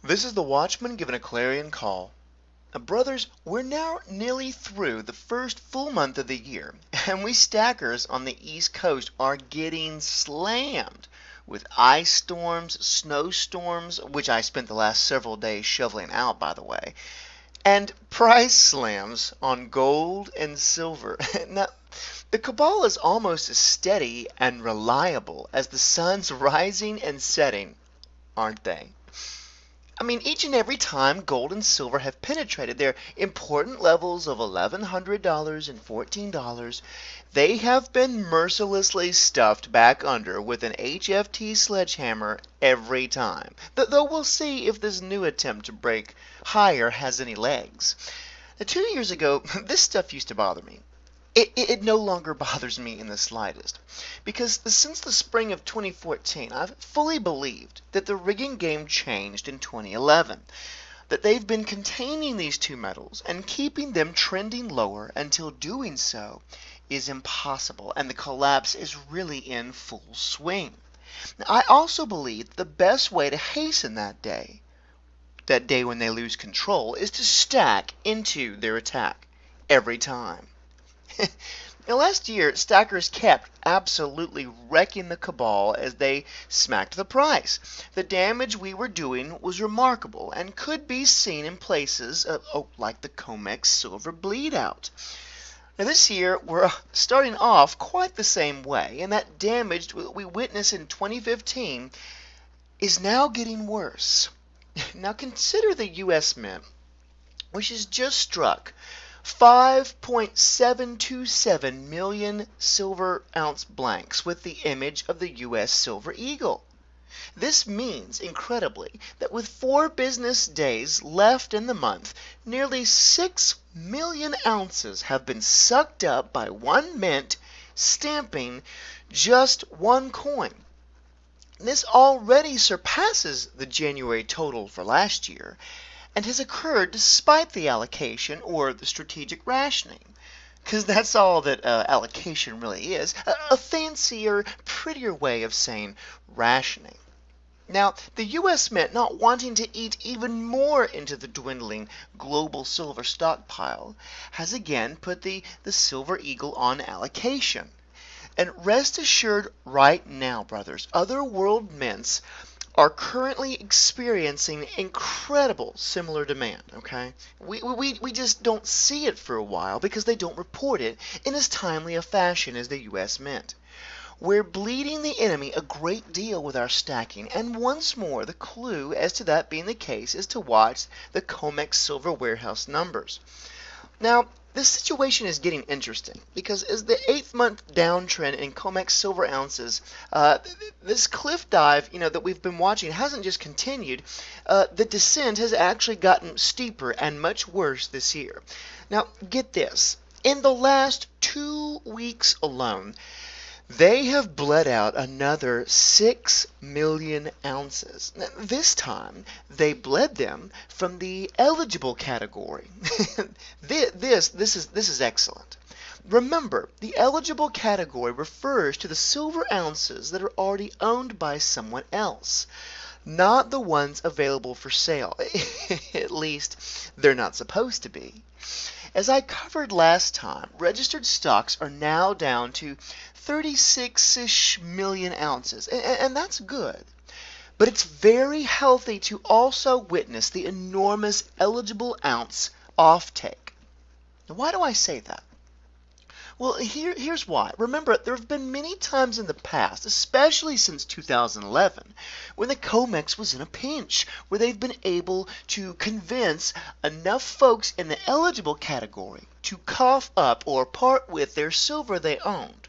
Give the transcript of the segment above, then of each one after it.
This is the watchman giving a clarion call. Brothers, we're now nearly through the first full month of the year, and we stackers on the East Coast are getting slammed with ice storms, snowstorms, which I spent the last several days shoveling out, by the way, and price slams on gold and silver. Now, the cabal is almost as steady and reliable as the sun's rising and setting, aren't they? I mean, each and every time gold and silver have penetrated their important levels of $1,100 and $14, they have been mercilessly stuffed back under with an HFT sledgehammer every time. Though we'll see if this new attempt to break higher has any legs. Now, 2 years ago, this stuff used to bother me. It no longer bothers me in the slightest, because since the spring of 2014, I've fully believed that the rigging game changed in 2011, that they've been containing these two metals and keeping them trending lower until doing so is impossible, and the collapse is really in full swing. Now, I also believe the best way to hasten that day when they lose control, is to stack into their attack every time. Now, last year, stackers kept absolutely wrecking the cabal as they smacked the price. The damage we were doing was remarkable and could be seen in places like the Comex silver bleed out. Now, this year, we're starting off quite the same way, and that damage we witnessed in 2015 is now getting worse. Now, consider the U.S. Mint, which has just struck 5.727 million silver ounce blanks with the image of the U.S. Silver Eagle. This means, incredibly, that with 4 business days left in the month, nearly 6 million ounces have been sucked up by one mint stamping just one coin. This already surpasses the January total for last year, and has occurred despite the allocation or the strategic rationing. Because that's all that allocation really is, a fancier, prettier way of saying rationing. Now, the U.S. Mint, not wanting to eat even more into the dwindling global silver stockpile, has again put the Silver Eagle on allocation. And rest assured right now, brothers, other world mints are currently experiencing incredible similar demand, okay? We just don't see it for a while because they don't report it in as timely a fashion as the U.S. Mint. We're bleeding the enemy a great deal with our stacking, and once more the clue as to that being the case is to watch the Comex Silver Warehouse numbers. Now, this situation is getting interesting because as the 8th month downtrend in Comex silver ounces, this cliff dive, that we've been watching hasn't just continued. The descent has actually gotten steeper and much worse this year. Now, get this. In the last 2 weeks alone, they have bled out another 6 million ounces. Now, this time, they bled them from the eligible category. This is excellent. Remember, the eligible category refers to the silver ounces that are already owned by someone else, not the ones available for sale. At least, they're not supposed to be. As I covered last time, registered stocks are now down to 36-ish million ounces, and that's good. But it's very healthy to also witness the enormous eligible ounce offtake. Now, why do I say that? Well, here's why. Remember, there have been many times in the past, especially since 2011, when the COMEX was in a pinch, where they've been able to convince enough folks in the eligible category to cough up or part with their silver they owned,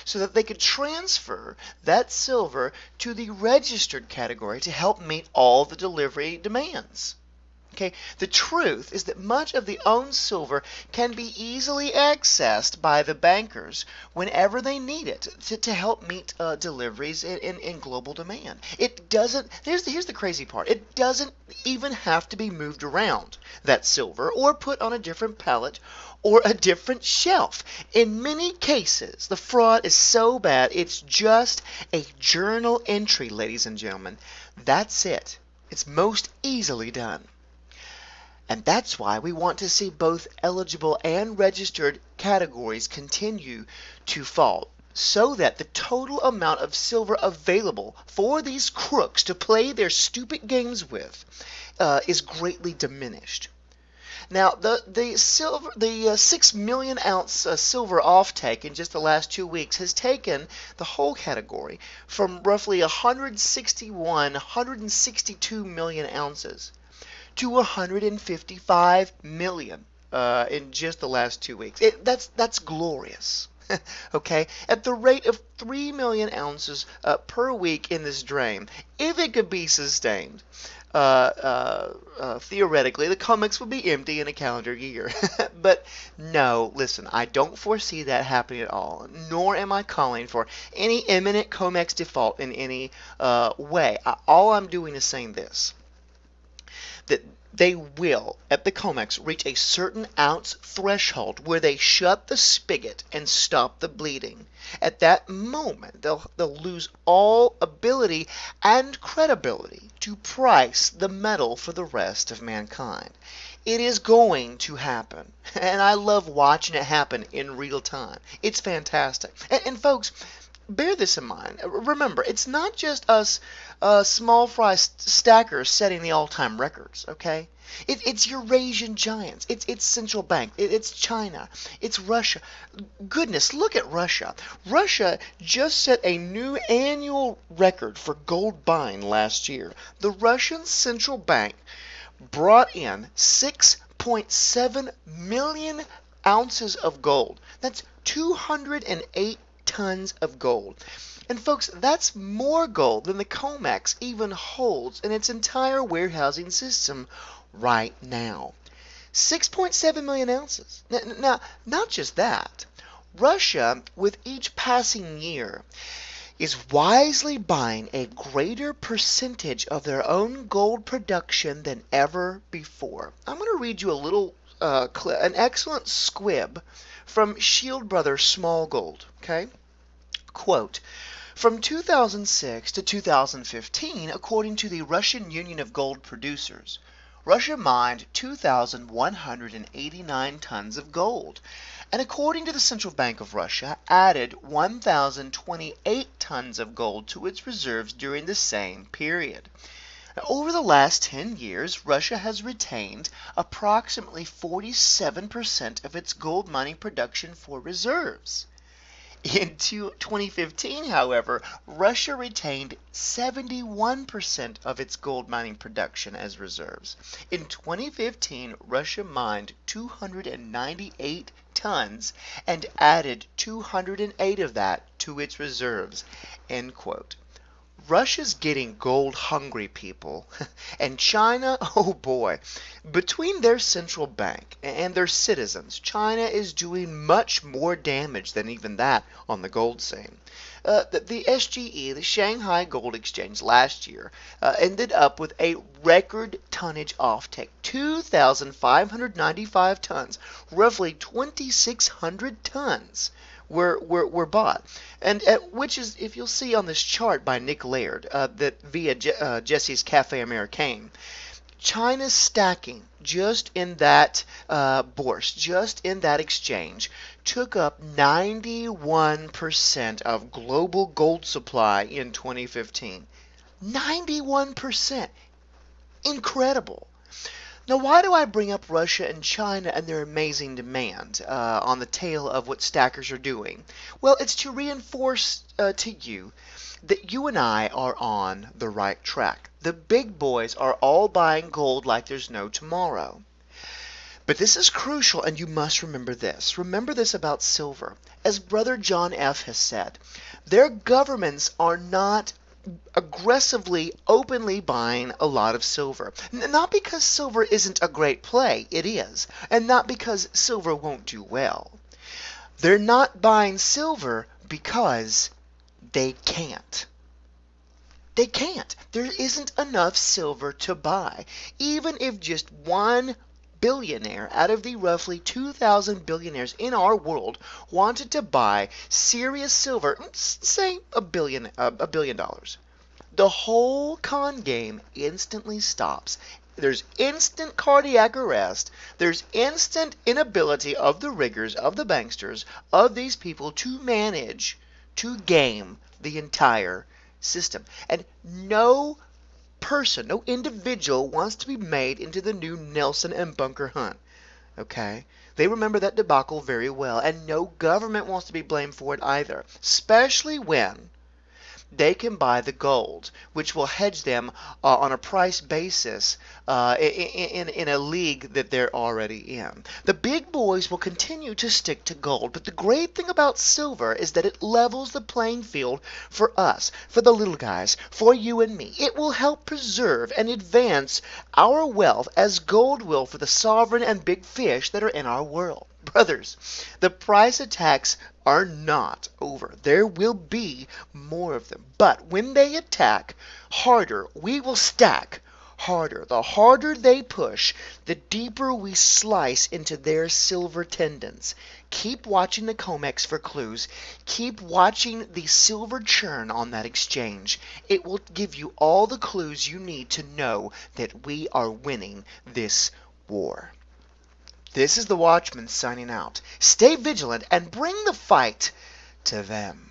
so that they could transfer that silver to the registered category to help meet all the delivery demands. Okay, the truth is that much of the owned silver can be easily accessed by the bankers whenever they need it to help meet deliveries in global demand. It doesn't, here's the crazy part, it doesn't even have to be moved around, that silver, or put on a different pallet or a different shelf. In many cases, the fraud is so bad, it's just a journal entry, ladies and gentlemen. That's it. It's most easily done. And that's why we want to see both eligible and registered categories continue to fall, so that the total amount of silver available for these crooks to play their stupid games with is greatly diminished. Now, the 6 million ounce silver offtake in just the last 2 weeks has taken the whole category from roughly 162 million ounces to 155 million in just the last 2 weeks. That's glorious. Okay, at the rate of 3 million ounces per week in this drain, if it could be sustained, theoretically, the Comex would be empty in a calendar year. But no, listen, I don't foresee that happening at all, nor am I calling for any imminent Comex default in any way. All I'm doing is saying this, that they will, at the Comex, reach a certain ounce threshold where they shut the spigot and stop the bleeding. At that moment, they'll lose all ability and credibility to price the metal for the rest of mankind. It is going to happen, and I love watching it happen in real time. It's fantastic. And folks, bear this in mind. Remember, it's not just us small fry stackers setting the all-time records, okay? It's Eurasian giants. It's central bank. It's China. It's Russia. Goodness, look at Russia. Russia just set a new annual record for gold buying last year. The Russian central bank brought in 6.7 million ounces of gold. That's 208 tons of gold. And folks, that's more gold than the Comex even holds in its entire warehousing system right now. 6.7 million ounces. Now, not just that. Russia, with each passing year, is wisely buying a greater percentage of their own gold production than ever before. I'm going to read you a little clip, an excellent squib from Shield Brothers Small Gold, okay? Quote, from 2006 to 2015, according to the Russian Union of Gold Producers, Russia mined 2,189 tons of gold, and according to the Central Bank of Russia, added 1,028 tons of gold to its reserves during the same period. Over the last 10 years, Russia has retained approximately 47% of its gold mining production for reserves. In 2015, however, Russia retained 71% of its gold mining production as reserves. In 2015, Russia mined 298 tons and added 208 of that to its reserves. End quote. Russia's getting gold hungry, people. And China, oh boy, between their central bank and their citizens, China is doing much more damage than even that on the gold scene. The SGE, the Shanghai Gold Exchange, last year ended up with a record tonnage offtake, 2,595 tons, roughly 2,600 tons. Were bought, and which is, if you'll see on this chart by Nick Laird, that via Jesse's Cafe Americain, China's stacking just in that bourse, just in that exchange, took up 91% of global gold supply in 2015. 91%, incredible. Now, why do I bring up Russia and China and their amazing demand on the tail of what stackers are doing? Well, it's to reinforce to you that you and I are on the right track. The big boys are all buying gold like there's no tomorrow. But this is crucial, and you must remember this. Remember this about silver. As Brother John F. has said, their governments are not aggressively, openly buying a lot of silver. Not because silver isn't a great play, it is, and not because silver won't do well. They're not buying silver because they can't. They can't. There isn't enough silver to buy. Even if just one billionaire out of the roughly 2,000 billionaires in our world wanted to buy serious silver, say $1 billion, the whole con game instantly stops. There's instant cardiac arrest. There's instant inability of the riggers, of the banksters, of these people to manage, to game the entire system. And no person, no individual wants to be made into the new Nelson and Bunker Hunt. Okay? They remember that debacle very well, and no government wants to be blamed for it either, especially when they can buy the gold, which will hedge them on a price basis in a league that they're already in. The big boys will continue to stick to gold, but the great thing about silver is that it levels the playing field for us, for the little guys, for you and me. It will help preserve and advance our wealth as gold will for the sovereign and big fish that are in our world. Brothers, the price attacks are not over. There will be more of them. But when they attack harder, we will stack harder. The harder they push, the deeper we slice into their silver tendons. Keep watching the Comex for clues. Keep watching the silver churn on that exchange. It will give you all the clues you need to know that we are winning this war. This is the Watchman signing out. Stay vigilant and bring the fight to them.